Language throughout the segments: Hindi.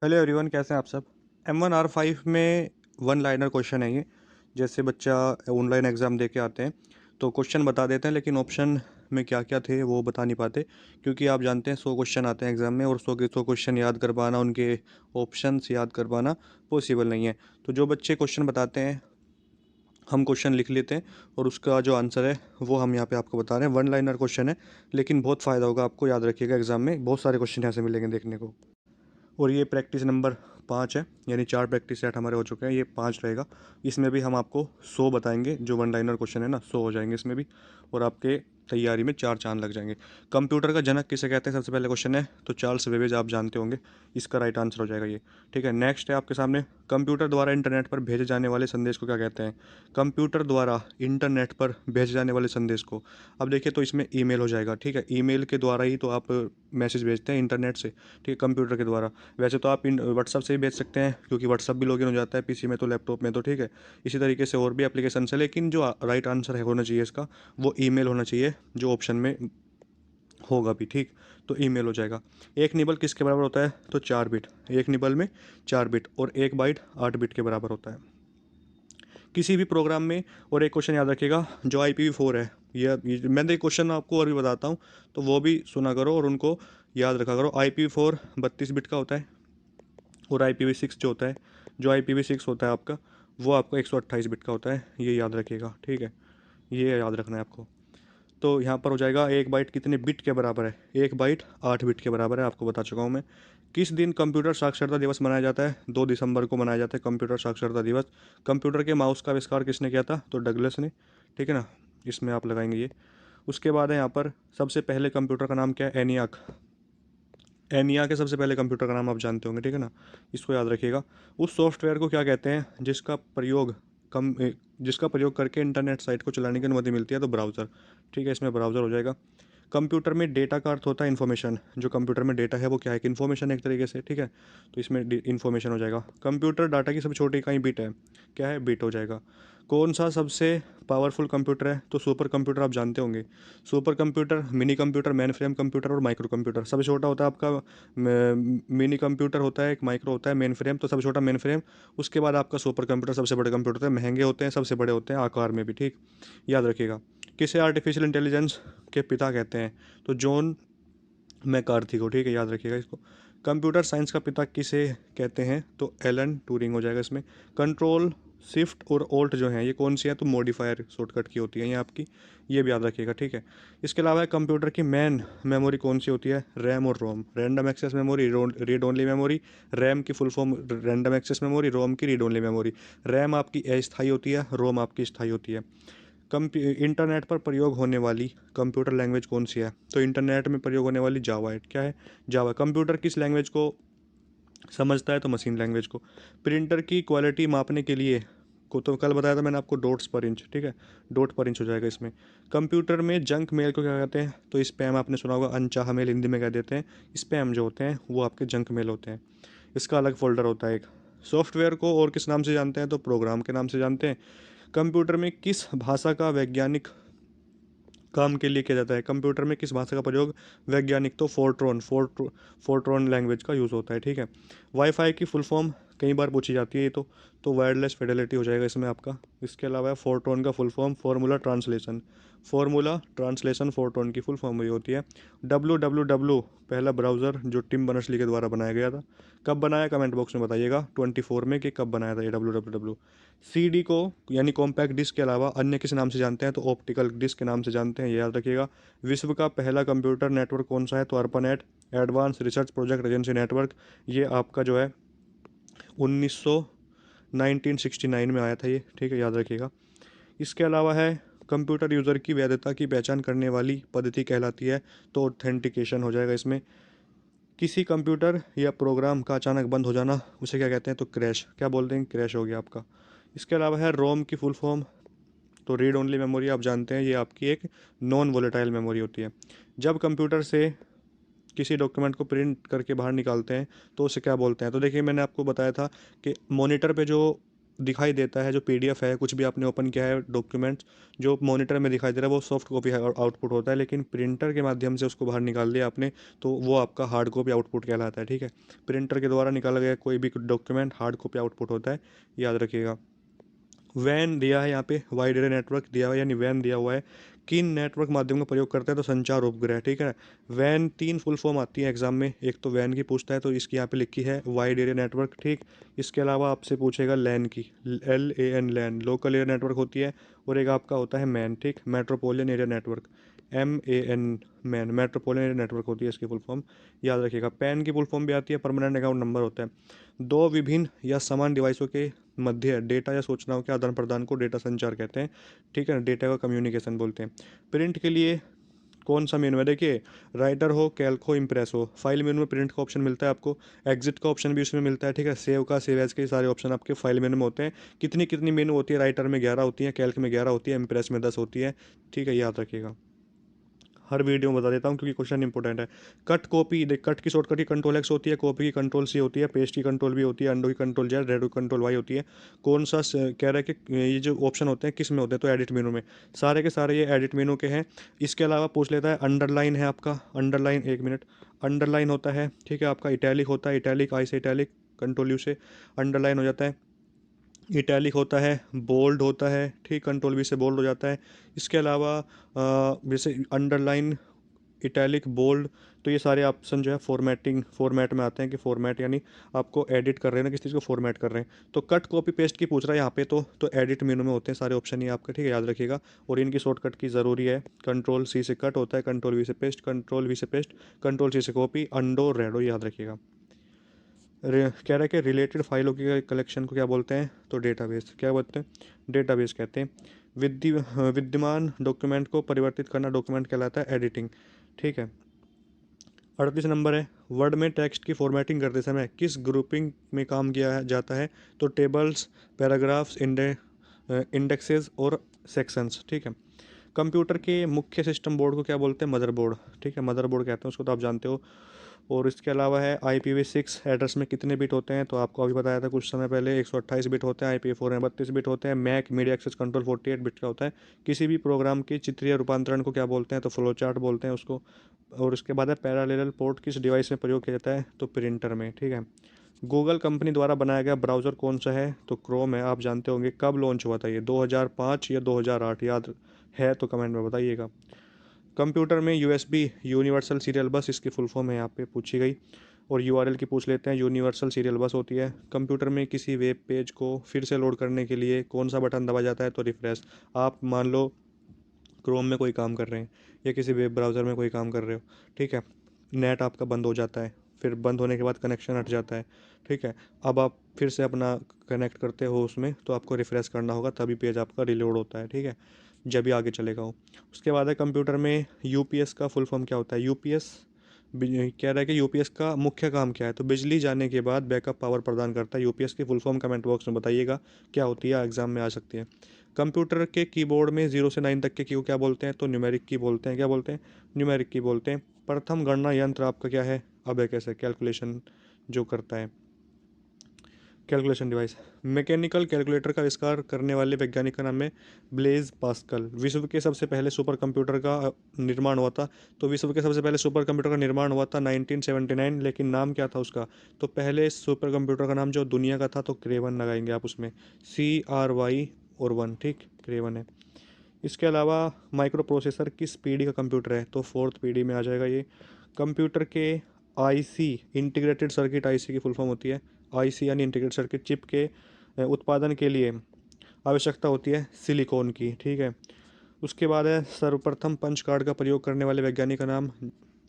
हेलो एवरीवन, कैसे हैं आप सब। M1R5 में वन लाइनर क्वेश्चन है ये। जैसे बच्चा ऑनलाइन एग्ज़ाम दे के आते हैं तो क्वेश्चन बता देते हैं, लेकिन ऑप्शन में क्या क्या थे वो बता नहीं पाते, क्योंकि आप जानते हैं 100 क्वेश्चन आते हैं एग्ज़ाम में और 100 के 100 क्वेश्चन याद कर पाना, उनके ऑप्शंस याद कर पाना पॉसिबल नहीं है। तो जो बच्चे क्वेश्चन बताते हैं हम क्वेश्चन लिख लेते हैं और उसका जो आंसर है वो हम यहाँ पे आपको बता रहे हैं। वन लाइनर क्वेश्चन है, लेकिन बहुत फ़ायदा होगा आपको, याद रखिएगा। एग्ज़ाम में बहुत सारे क्वेश्चन ऐसे मिलेंगे देखने को। और ये प्रैक्टिस नंबर 5 है, यानी 4 प्रैक्टिस सेट हमारे हो चुके हैं, ये 5 रहेगा। इसमें भी हम आपको 100 बताएंगे, जो वन लाइनर क्वेश्चन है ना 100 हो जाएंगे इसमें भी, और आपके तैयारी में 4 चांद लग जाएंगे। कंप्यूटर का जनक किसे कहते हैं, सबसे पहले क्वेश्चन है, तो चार्ल्स बेबेज आप जानते होंगे, इसका राइट आंसर हो जाएगा ये। ठीक है, नेक्स्ट है आपके सामने, कंप्यूटर द्वारा इंटरनेट पर भेजे जाने वाले संदेश को क्या कहते हैं। कंप्यूटर द्वारा इंटरनेट पर भेजे जाने वाले संदेश को, अब देखिए तो इसमें ईमेल हो जाएगा। ठीक है, ईमेल के द्वारा ही तो आप मैसेज भेजते हैं इंटरनेट से, ठीक है, कंप्यूटर के द्वारा। वैसे तो आप व्हाट्सअप से ही भेज सकते हैं, क्योंकि व्हाट्सअप भी लॉगिन हो जाता है पीसी में तो लैपटॉप में तो, ठीक है। इसी तरीके से और भी एप्लीकेशन है, लेकिन जो राइट आंसर है होना चाहिए इसका, वो ईमेल होना चाहिए, जो ऑप्शन में होगा भी। ठीक, तो ईमेल हो जाएगा। एक निबल किसके बराबर होता है, तो 4 बिट। एक निबल में 4 बिट, और एक बाइट 8 बिट के बराबर होता है किसी भी प्रोग्राम में। और एक क्वेश्चन याद रखिएगा, जो IPv4 है, मैं एक क्वेश्चन आपको और भी बताता हूँ, तो वो भी सुना करो और उनको याद रखा करो। IPv4 32 बिट का होता है, और IPv6 जो होता है, जो IPv6 होता है आपका, वो आपका 128 बिट का होता है, ये याद रखिएगा। ठीक है, ये याद रखना है आपको। तो यहाँ पर हो जाएगा, एक बाइट कितने बिट के बराबर है, एक बाइट 8 बिट के बराबर है, आपको बता चुका हूँ मैं। किस दिन कंप्यूटर साक्षरता दिवस मनाया जाता है, 2 दिसंबर को मनाया जाता है कंप्यूटर साक्षरता दिवस। कंप्यूटर के माउस का आविष्कार किसने किया था, तो डगलस ने। ठीक है ना, इसमें आप लगाएंगे ये। उसके बाद है यहाँ पर, सबसे पहले कंप्यूटर का नाम क्या है, एनियाक। एनिया के सबसे पहले कंप्यूटर का नाम आप जानते होंगे, ठीक है ना, इसको याद रखिएगा। उस सॉफ्टवेयर को क्या कहते हैं कम जिसका प्रयोग करके इंटरनेट साइट को चलाने की अनुमति मिलती है, तो ब्राउज़र। ठीक है, इसमें ब्राउज़र हो जाएगा। कंप्यूटर में डेटा का अर्थ होता है इन्फॉर्मेशन, जो कंप्यूटर में डेटा है वो क्या है, कि इन्फॉर्मेशन एक तरीके से। ठीक है, तो इसमें इन्फॉर्मेशन हो जाएगा। कंप्यूटर डाटा की सबसे छोटी इकाई बिट है, क्या है, बिट हो जाएगा। कौन सा सबसे पावरफुल कंप्यूटर है, तो सुपर कंप्यूटर आप जानते होंगे। Super computer, mini computer, main frame computer और माइक्रो कंप्यूटर। सबसे छोटा होता है आपका मिनी कंप्यूटर होता है, एक माइक्रो होता है, मेन फ्रेम तो सबसे छोटा मेन फ्रेम। उसके बाद आपका सुपर कंप्यूटर, सबसे बड़े कंप्यूटर होते हैं, महंगे होते हैं, सबसे बड़े होते हैं आकार में भी। ठीक, याद रखिएगा। किसे आर्टिफिशियल इंटेलिजेंस के पिता कहते हैं, तो जॉन मैकार्थी को। ठीक है, याद रखिएगा इसको। कंप्यूटर साइंस का पिता किसे कहते हैं, तो एलन ट्यूरिंग हो जाएगा इसमें। कंट्रोल शिफ्ट और ऑल्ट जो है, ये कौन सी है, तो मॉडिफायर शॉर्टकट की होती है ये आपकी, ये भी याद रखिएगा। ठीक है, इसके अलावा कंप्यूटर की मेन मेमोरी कौन सी होती है, रैम और ROM. Random access memory, read only memory. RAM की full form random access memory, ROM की रीड ओनली मेमोरी। रैम आपकी अस्थायी होती है, रोम आपकी स्थायी होती है। इंटरनेट पर प्रयोग होने वाली कंप्यूटर लैंग्वेज कौन सी है, तो इंटरनेट में प्रयोग होने वाली जावा है, क्या है, जावा। कंप्यूटर किस लैंग्वेज को समझता है, तो मशीन लैंग्वेज को। प्रिंटर की क्वालिटी मापने के लिए को, तो कल बताया था मैंने आपको, डॉट्स पर इंच। ठीक है, डॉट पर इंच हो जाएगा इसमें। कंप्यूटर में जंक मेल को क्या कहते हैं, तो स्पैम आपने सुना होगा, अनचाहा मेल हिंदी में कह देते हैं। स्पैम जो होते हैं वो आपके जंक मेल होते हैं, इसका अलग फोल्डर होता है एक। सॉफ्टवेयर को और किस नाम से जानते हैं, तो प्रोग्राम के नाम से जानते हैं। कंप्यूटर में किस भाषा का वैज्ञानिक काम के लिए किया जाता है, कंप्यूटर में किस भाषा का प्रयोग वैज्ञानिक, तो फोर्ट्रॉन लैंग्वेज का यूज़ होता है। ठीक है, वाईफाई की फुल फॉर्म कई बार पूछी जाती है ये तो वायरलेस फिडेलिटी हो जाएगा इसमें आपका। इसके अलावा फोर्ट्रॉन का full form formula translation Fortran की फुल फॉर्म हुई होती है। WWW पहला ब्राउज़र जो टिम बर्नर्स-ली के द्वारा बनाया गया था, कब बनाया, कमेंट बॉक्स में बताइएगा 24 में कि कब बनाया था ये WWW। CD को, यानी कॉम्पैक्ट डिस्क के अलावा अन्य किस नाम से जानते हैं, तो ऑप्टिकल डिस्क के नाम से जानते हैं, ये याद रखिएगा। विश्व का पहला कंप्यूटर नेटवर्क कौन सा है, तो ARPANET advance research project agency network. ये आपका जो है 1969 में आया था ये। ठीक है, याद रखिएगा। इसके अलावा है, कंप्यूटर यूज़र की वैधता की पहचान करने वाली पद्धति कहलाती है, तो ऑथेंटिकेशन हो जाएगा इसमें। किसी कंप्यूटर या प्रोग्राम का अचानक बंद हो जाना, उसे क्या कहते हैं, तो क्रैश। क्या बोलते हैं, क्रैश हो गया आपका। इसके अलावा है, रोम की फुल फॉर्म, तो रीड ओनली मेमोरी आप जानते हैं, ये आपकी एक नॉन वोलेटाइल मेमोरी होती है। जब कंप्यूटर से किसी डॉक्यूमेंट को प्रिंट करके बाहर निकालते हैं तो उसे क्या बोलते हैं, तो देखिए मैंने आपको बताया था कि मॉनिटर पे जो दिखाई देता है, जो पीडीएफ है, कुछ भी आपने ओपन किया है डॉक्यूमेंट्स, जो मॉनिटर में दिखाई दे रहा है वो सॉफ्ट कॉपी आउटपुट होता है, लेकिन प्रिंटर के माध्यम से उसको बाहर निकाल दिया आपने तो वो आपका हार्ड कॉपी आउटपुट कहलाता है। ठीक है, प्रिंटर के द्वारा निकाला गया कोई भी डॉक्यूमेंट हार्ड कॉपी आउटपुट होता है, याद रखिएगा। वैन दिया है यहाँ पे, वाइड एरे नेटवर्क दिया हुआ है, यानी वैन दिया हुआ है। किन नेटवर्क माध्यम का प्रयोग करते हैं, तो संचार उपग्रह। ठीक है, वैन 3 फुल फॉर्म आती है एग्जाम में, एक तो वैन की पूछता है तो इसकी यहाँ पे लिखी है वाइड एरिया नेटवर्क। ठीक, इसके अलावा आपसे पूछेगा लैन की, LAN लैन लोकल एरिया नेटवर्क होती है, और एक आपका होता है मैन। ठीक, metropolitan area network, MAN man, metropolitan area network होती है इसकी फुल फॉर्म, याद रखिएगा। पैन की फुल फॉर्म भी आती है, परमानेंट अकाउंट नंबर होता है। दो विभिन्न या समान डिवाइसों के मध्य डेटा या सूचनाओं के आदान प्रदान को डेटा संचार कहते हैं। ठीक है, डेटा का कम्युनिकेशन बोलते हैं। प्रिंट के लिए कौन सा मेनू है, देखिए, राइटर हो, कैल्क हो, इम्प्रेस हो। फाइल मेनू में प्रिंट का ऑप्शन मिलता है आपको, एग्जिट का ऑप्शन भी उसमें मिलता है। ठीक है, सेव का, सेव एज के सारे ऑप्शन आपके फाइल मेनू में होते हैं। कितनी कितनी मेनू होती है, राइटर में 11 होती है, कैल्क में 11 होती है, इम्प्रेस में 10 होती है। ठीक है, याद रखिएगा, हर वीडियो में बता देता हूँ क्योंकि क्वेश्चन इंपॉर्टेंट है। कट कॉपी, देख, कट की शॉर्टकट की कंट्रोल एक्स होती है, कॉपी की कंट्रोल सी होती है, पेस्ट की कंट्रोल भी होती है, अंडो की कंट्रोल जेड, रेडो की कंट्रोल वाई होती है। कौन सा कह रहा है कि ये जो ऑप्शन होते हैं किस में होते हैं, तो एडिट मेनू में, सारे के सारे ये एडिट मेनू के हैं। इसके अलावा पूछ लेता है अंडरलाइन है आपका, अंडरलाइन, एक मिनट, अंडरलाइन होता है। ठीक है, आपका इटैलिक होता है, इटैलिक आई से इटैलिक, कंट्रोल यू से अंडरलाइन हो जाता है। इटैलिक होता है, बोल्ड होता है। ठीक, कंट्रोल वी से बोल्ड हो जाता है। इसके अलावा जैसे अंडरलाइन, इटैलिक, बोल्ड, तो ये सारे ऑप्शन जो है फॉर्मेटिंग फॉर्मेट में आते हैं, कि फॉर्मेट यानी आपको एडिट कर रहे हैं ना, किस चीज़ को फॉर्मेट कर रहे हैं। तो कट कॉपी पेस्ट की पूछ रहा है यहाँ पे, तो एडिट मेनू में होते हैं सारे ऑप्शन ये आपके। ठीक है, याद रखिएगा, और इनकी शॉर्टकट की ज़रूरी है। कंट्रोल सी से कट होता है, कंट्रोल वी से पेस्ट, कंट्रोल वी से पेस्ट, कंट्रोल सी से कॉपी, अंडो, रेडो, याद रखिएगा। कह रहा है कि रिलेटेड फाइलों के कलेक्शन को क्या बोलते हैं, तो डेटाबेस, क्या बोलते हैं, डेटाबेस कहते हैं। विद्यमान डॉक्यूमेंट को परिवर्तित करना डॉक्यूमेंट कहलाता है एडिटिंग। ठीक है, 38 नंबर है, वर्ड में टेक्स्ट की फॉर्मेटिंग करते समय किस ग्रुपिंग में काम किया जाता है, तो टेबल्स, पैराग्राफ्स, इंडेक्सेस और सेक्शंस। ठीक है, कंप्यूटर के मुख्य सिस्टम बोर्ड को क्या बोलते हैं, मदरबोर्ड। ठीक है, मदरबोर्ड कहते हैं उसको, तो आप जानते हो। और इसके अलावा है IPv6 एड्रेस में कितने बिट होते हैं, तो आपको अभी बताया था कुछ समय पहले, 128 बिट होते हैं। IPv4 में 32 बिट होते हैं। MAC media access control 48 bit का होता है। किसी भी प्रोग्राम के चित्रीय रूपांतरण को क्या बोलते हैं, तो फ्लो चार्ट बोलते हैं उसको। और उसके बाद है पैरेलल पोर्ट किस डिवाइस में प्रयोग किया जाता है, तो प्रिंटर में। ठीक है, गूगल कंपनी द्वारा बनाया गया ब्राउज़र कौन सा है, तो क्रोम है, आप जानते होंगे। कब लॉन्च हुआ था ये, 2005 या 2008, याद है तो कमेंट में बताइएगा। कंप्यूटर में USB, यूनिवर्सल सीरियल बस, इसकी फुल फॉर्म है यहाँ पे पूछी गई। और URL की पूछ लेते हैं, यूनिवर्सल सीरियल बस होती है। कंप्यूटर में किसी वेब पेज को फिर से लोड करने के लिए कौन सा बटन दबा जाता है, तो रिफ्रेश। आप मान लो क्रोम में कोई काम कर रहे हैं या किसी वेब ब्राउज़र में कोई काम कर रहे हो, ठीक है, नेट आपका बंद हो जाता है, फिर बंद होने के बाद कनेक्शन हट जाता है। ठीक है, अब आप फिर से अपना कनेक्ट करते हो उसमें, तो आपको रिफ्रेश करना होगा, तभी पेज आपका रिलोड होता है। ठीक है, जब भी आगे चलेगा वो। उसके बाद है कंप्यूटर में UPS का फुल फॉर्म क्या होता है, UPS कह रहा है कि UPS का मुख्य काम क्या है, तो बिजली जाने के बाद बैकअप पावर प्रदान करता है। UPS की फुल फॉर्म कमेंट बॉक्स में बताइएगा क्या होती है, एग्जाम में आ सकती है। कंप्यूटर के कीबोर्ड में 0 से 9 तक के की को क्या बोलते हैं, तो न्यूमेरिक की बोलते हैं। क्या बोलते हैं, न्यूमेरिक की बोलते हैं। प्रथम गणना यंत्र आपका क्या है, अबेकस है, कैलकुलेशन जो करता है, कैलकुलेशन डिवाइस। मैकेनिकल कैलकुलेटर का आविष्कार करने वाले वैज्ञानिक का नाम है ब्लेज पास्कल। विश्व के सबसे पहले सुपर कंप्यूटर का निर्माण हुआ था, तो विश्व के सबसे पहले सुपर कंप्यूटर का निर्माण हुआ था 1979, लेकिन नाम क्या था उसका, तो पहले सुपर कंप्यूटर का नाम जो दुनिया का था, तो क्रेवन लगाएंगे आप उसमें, CRY और 1। ठीक, क्रेवन है। इसके अलावा माइक्रो प्रोसेसर किस पीढ़ी का कंप्यूटर है, तो 4th पीढ़ी में आ जाएगा ये। कंप्यूटर के IC, इंटीग्रेटेड सर्किट, IC की फुल फॉर्म होती है। IC यानी इंटीग्रेटेड सर्किट चिप के उत्पादन के लिए आवश्यकता होती है सिलिकॉन की। ठीक है, उसके बाद है सर्वप्रथम पंच कार्ड का प्रयोग करने वाले वैज्ञानिक का नाम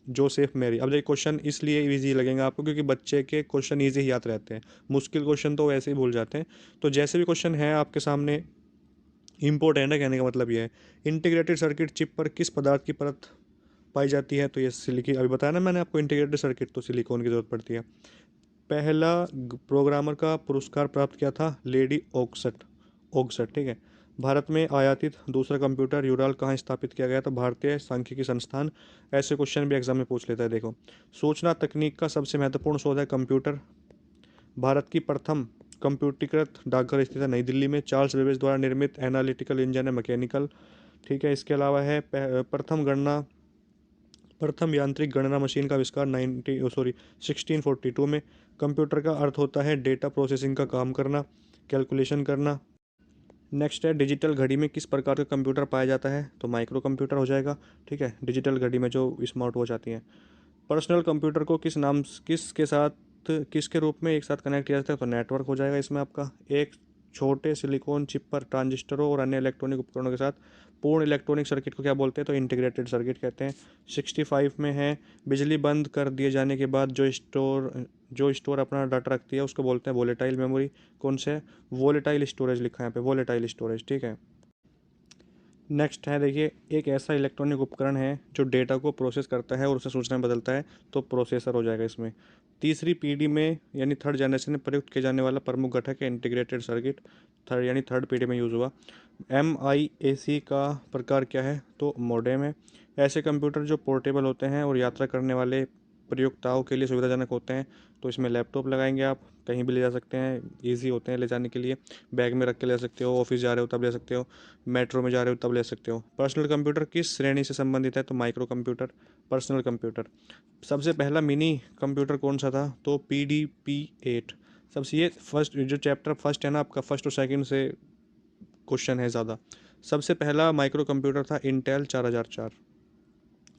जोसेफ मेरी। अब देखिए, क्वेश्चन इसलिए इजी लगेंगे आपको क्योंकि बच्चे के क्वेश्चन इजी ही याद रहते हैं, मुश्किल क्वेश्चन तो वैसे ही भूल जाते हैं। तो जैसे भी क्वेश्चन है आपके सामने, इम्पोर्टेंट है, कहने का मतलब ये है। इंटीग्रेटेड सर्किट चिप पर किस पदार्थ की परत पाई जाती है, तो ये सिलिकी, अभी बताया ना मैंने आपको, इंटीग्रेटेड सर्किट तो सिलिकॉन की जरूरत पड़ती है। पहला प्रोग्रामर का पुरस्कार प्राप्त किया था लेडी ओक्सट, ओक्सट। ठीक है, भारत में आयातित दूसरा कंप्यूटर यूराल कहाँ स्थापित किया गया, तो भारतीय सांख्यिकी संस्थान। ऐसे क्वेश्चन भी एग्जाम में पूछ लेता है। देखो, सूचना तकनीक का सबसे महत्वपूर्ण शोध है कंप्यूटर। भारत की प्रथम कंप्यूटरीकृत डाकघर स्थित है नई दिल्ली में। चार्ल्स बेबेज द्वारा निर्मित एनालिटिकल इंजन है मैकेनिकल। ठीक है, इसके अलावा है प्रथम यांत्रिक गणना मशीन का आविष्कार 1642 में। कंप्यूटर का अर्थ होता है डेटा प्रोसेसिंग का काम करना, कैलकुलेशन करना। नेक्स्ट है डिजिटल घड़ी में किस प्रकार का कंप्यूटर पाया जाता है, तो माइक्रो कंप्यूटर हो जाएगा। ठीक है, डिजिटल घड़ी में जो स्मार्ट वॉच आती हैं। पर्सनल कंप्यूटर को किसके रूप में एक साथ कनेक्ट किया जाता है, तो नेटवर्क हो जाएगा इसमें आपका। एक छोटे सिलिकॉन चिप पर ट्रांजिस्टरों और अन्य इलेक्ट्रॉनिक उपकरणों के साथ पूर्ण इलेक्ट्रॉनिक सर्किट को क्या बोलते हैं, तो इंटीग्रेटेड सर्किट कहते हैं। 65 में है बिजली बंद कर दिए जाने के बाद जो स्टोर अपना डाटा रखती है उसको बोलते हैं वोलेटाइल मेमोरी। कौन से, वोलेटाइल स्टोरेज लिखा है यहाँ पे, वोलेटाइल स्टोरेज। ठीक है, नेक्स्ट है देखिए, एक ऐसा इलेक्ट्रॉनिक उपकरण है जो डेटा को प्रोसेस करता है और उसे सूचना में बदलता है, तो प्रोसेसर हो जाएगा इसमें। तीसरी पीढ़ी में यानी थर्ड जनरेशन में प्रयुक्त किया जाने वाला प्रमुख घटक है इंटीग्रेटेड सर्किट। थर्ड पीढ़ी में यूज़ हुआ। MIAC का प्रकार क्या है, तो मॉडेम है। ऐसे कंप्यूटर जो पोर्टेबल होते हैं और यात्रा करने वाले प्रयोक्ताओं के लिए सुविधाजनक होते हैं, तो इसमें लैपटॉप लगाएंगे आप, कहीं भी ले जा सकते हैं, इजी होते हैं ले जाने के लिए, बैग में रख के ले सकते हो, ऑफिस जा रहे हो तब ले सकते हो, मेट्रो में जा रहे हो तब ले सकते हो। पर्सनल कंप्यूटर किस श्रेणी से संबंधित है, तो माइक्रो कंप्यूटर, पर्सनल कंप्यूटर। सबसे पहला मिनी कंप्यूटर कौन सा था, तो PDP-8। सबसे ये फर्स्ट जो चैप्टर फर्स्ट है ना आपका, फर्स्ट और सेकंड से क्वेश्चन है ज़्यादा। सबसे पहला माइक्रो कंप्यूटर था Intel 4004।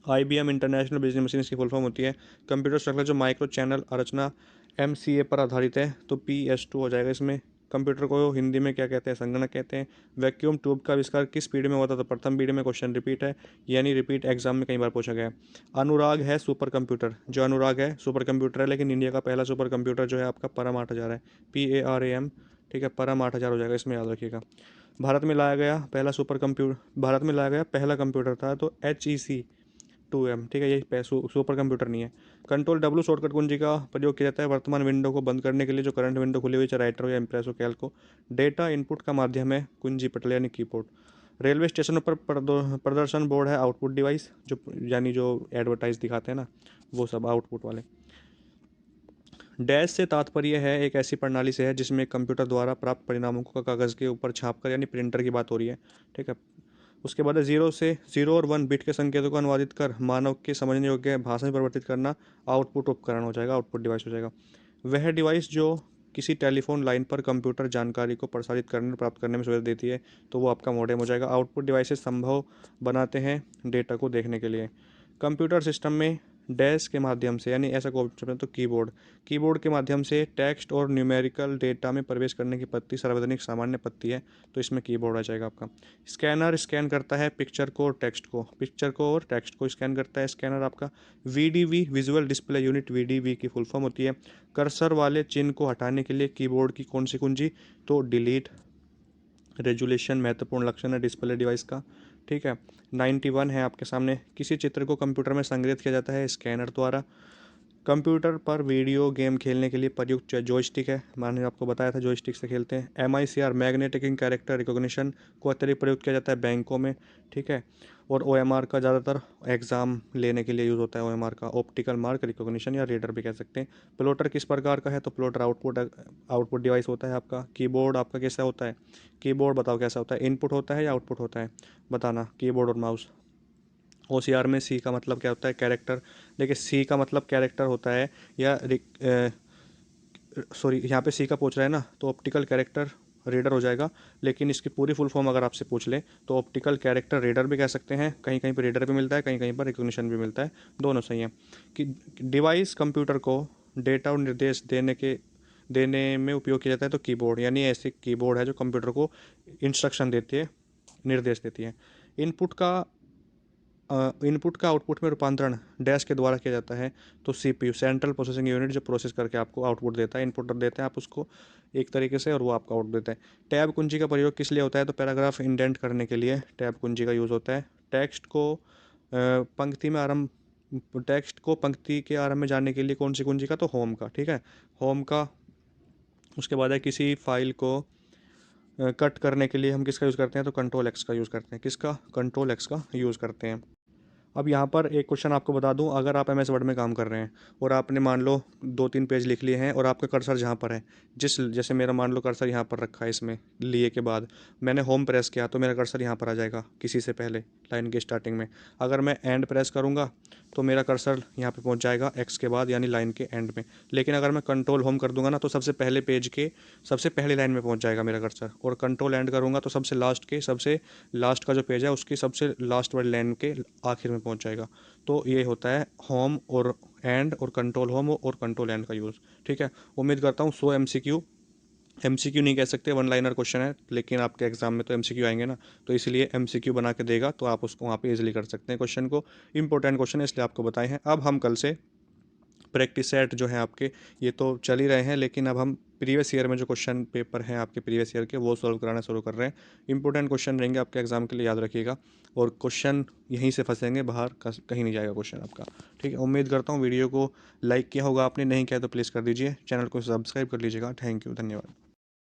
IBM international business machine की फुल फॉर्म होती है। कंप्यूटर स्ट्रक्चर जो माइक्रो चैनल आरचना MCA पर आधारित है, तो PS2 हो जाएगा इसमें। कंप्यूटर को हिंदी में क्या कहते हैं, संगणक कहते हैं। वैक्यूम ट्यूब का आविष्कार किस पीढ़ी में हुआ था, तो प्रथम पीढ़ी में। क्वेश्चन रिपीट है, यानी रिपीट एग्जाम में कई बार पूछा गया है। अनुराग है सुपर कंप्यूटर, जो अनुराग है सुपर कंप्यूटर है, लेकिन इंडिया का पहला सुपर कंप्यूटर जो है आपका परम 8000 है, PARAM। ठीक है, परम 8000 हो जाएगा, इसमें याद रखिएगा। भारत में लाया गया पहला कंप्यूटर था, तो HEC 2M। ठीक है, ये सुपर कंप्यूटर नहीं है। Ctrl+W शॉर्टकट कुंजी का प्रयोग किया जाता है वर्तमान विंडो को बंद करने के लिए, जो करंट विंडो खुली हुई चाहे राइटर हो या इम्प्रेस हो, कैल्क हो। डेटा इनपुट का माध्यम है कुंजी पटल यानी कीबोर्ड। रेलवे स्टेशनों पर प्रदर्शन बोर्ड है आउटपुट डिवाइस, जो यानी जो एडवर्टाइज दिखाते हैं ना, वो सब आउटपुट वाले। डैश से तात्पर्य है एक ऐसी प्रणाली से है जिसमें कंप्यूटर द्वारा प्राप्त परिणामों को कागज़ के ऊपर छापकर, यानी प्रिंटर की बात हो रही है। ठीक है, उसके बाद है जीरो और 1 बिट के संकेतों को अनुवादित कर मानव के समझने योग्य भाषा में परिवर्तित करना, आउटपुट उपकरण हो जाएगा, आउटपुट डिवाइस हो जाएगा। वह डिवाइस जो किसी टेलीफोन लाइन पर कंप्यूटर जानकारी को प्रसारित करने और प्राप्त करने में सुविधा देती है, तो वो आपका मॉडेम हो जाएगा। आउटपुट डिवाइसेस संभव बनाते हैं डेटा को देखने के लिए। कंप्यूटर सिस्टम में डैश के माध्यम से, यानी ऐसा ऑप्शन है तो कीबोर्ड के माध्यम से टेक्स्ट और न्यूमेरिकल डेटा में प्रवेश करने की पत्ती सार्वजनिक सामान्य पत्ती है, तो इसमें कीबोर्ड आ जाएगा आपका। स्कैनर स्कैन करता है पिक्चर को और टेक्स्ट को स्कैन करता है स्कैनर आपका। VDV visual display unit, VDV की फुल फॉर्म होती है। कर्सर वाले चिन्ह को हटाने के लिए कीबोर्ड की कौन सी कुंजी, तो डिलीट। रेजुलेशन महत्वपूर्ण लक्षण है डिस्प्ले डिवाइस का। ठीक है, 91 है आपके सामने, किसी चित्र को कंप्यूटर में संग्रहित किया जाता है स्कैनर द्वारा। कंप्यूटर पर वीडियो गेम खेलने के लिए प्रयुक्त जॉयस्टिक है, मैंने आपको बताया था जॉयस्टिक से खेलते हैं। MICR मैग्नेटिक कैरेक्टर रिकॉग्निशन को अतिरिक्त प्रयुक्त किया जाता है बैंकों में। ठीक है, और OMR का ज़्यादातर एग्ज़ाम लेने के लिए यूज़ होता है। OMR का ऑप्टिकल मार्क रिकॉग्निशन या रीडर भी कह सकते हैं। प्लॉटर किस प्रकार का है, तो प्लॉटर आउटपुट डिवाइस होता है आपका। कीबोर्ड आपका कैसा होता है, कीबोर्ड बताओ कैसा होता है, इनपुट होता है या आउटपुट होता है, बताना, कीबोर्ड और माउस। OCR में C का मतलब क्या होता है, कैरेक्टर। देखिए C का मतलब कैरेक्टर होता है, या सॉरी यहाँ पे C का पूछ रहा है ना, तो ऑप्टिकल कैरेक्टर रीडर हो जाएगा। लेकिन इसकी पूरी फुल फॉर्म अगर आपसे पूछ ले तो ऑप्टिकल कैरेक्टर रीडर भी कह सकते हैं, कहीं कहीं पर रीडर भी मिलता है, कहीं कहीं पर रिकॉग्निशन भी मिलता है, दोनों सही है। कि डिवाइस कंप्यूटर को डेटा और निर्देश देने में उपयोग किया जाता है, तो कीबोर्ड, यानी ऐसी कीबोर्ड है जो कंप्यूटर को इंस्ट्रक्शन देती है, निर्देश देती है। इनपुट का आउटपुट में रूपांतरण डैश के द्वारा किया जाता है, तो CPU सेंट्रल प्रोसेसिंग यूनिट जो प्रोसेस करके आपको आउटपुट देता है, इनपुट देते हैं आप उसको एक तरीके से, और वो आपका आउटपुट देता है। टैब कुंजी का प्रयोग किस लिए होता है, तो पैराग्राफ इंडेंट करने के लिए टैब कुंजी का यूज़ होता है। टेक्स्ट को पंक्ति के आरंभ में जाने के लिए कौन सी कुंजी का, तो होम का। ठीक है, होम का। उसके बाद है किसी फाइल को कट करने के लिए हम किसका यूज़ करते हैं, तो Ctrl+X का यूज़ करते हैं। किसका, Ctrl+X का यूज़ करते हैं। अब यहाँ पर एक क्वेश्चन आपको बता दूं, अगर आप एमएस वर्ड में काम कर रहे हैं और आपने मान लो 2-3 पेज लिख लिए हैं और आपका कर्सर जहाँ पर है, जैसे मेरा मान लो कर्सर यहाँ पर रखा है, इसमें लिए के बाद मैंने होम प्रेस किया तो मेरा कर्सर यहाँ पर आ जाएगा किसी से पहले लाइन के स्टार्टिंग में। अगर मैं एंड प्रेस करूँगा तो मेरा कर्सर यहाँ पे पहुँच जाएगा एक्स के बाद यानी लाइन के एंड में। लेकिन अगर मैं कंट्रोल होम कर दूंगा ना तो सबसे पहले पेज के सबसे पहली लाइन में पहुँच जाएगा मेरा कर्सर, और कंट्रोल एंड करूँगा तो सबसे लास्ट का जो पेज है उसकी सबसे लास्ट वाली लाइन के आखिर में पहुँच जाएगा। तो ये होता है होम और एंड और कंट्रोल होम और कंट्रोल एंड का यूज़। ठीक है, उम्मीद करता हूँ। सो एमसीक्यू नहीं कह सकते, वन लाइनर क्वेश्चन है, लेकिन आपके एग्जाम में तो एमसीक्यू आएंगे ना, तो इसलिए एमसीक्यू बना के देगा तो आप उसको वहाँ पे इजीली कर सकते हैं क्वेश्चन को। इंपॉर्टेंट क्वेश्चन है इसलिए आपको बताए हैं। अब हम कल से प्रैक्टिस सेट जो है आपके, ये तो चल ही रहे हैं, लेकिन अब हम प्रीवियस ईयर में जो क्वेश्चन पेपर हैं आपके प्रीवियस ईयर के वो सॉल्व कराना शुरू कर रहे हैं। इंपॉर्टेंट क्वेश्चन रहेंगे आपके एग्जाम के लिए, याद रखिएगा। और क्वेश्चन यहीं से फंसेंगे, बाहर कहीं नहीं जाएगा क्वेश्चन आपका। ठीक है, उम्मीद करता हूँ वीडियो को लाइक किया होगा आपने, नहीं किया तो प्लीज़ कर दीजिए, चैनल को सब्सक्राइब कर लीजिएगा। थैंक यू, धन्यवाद।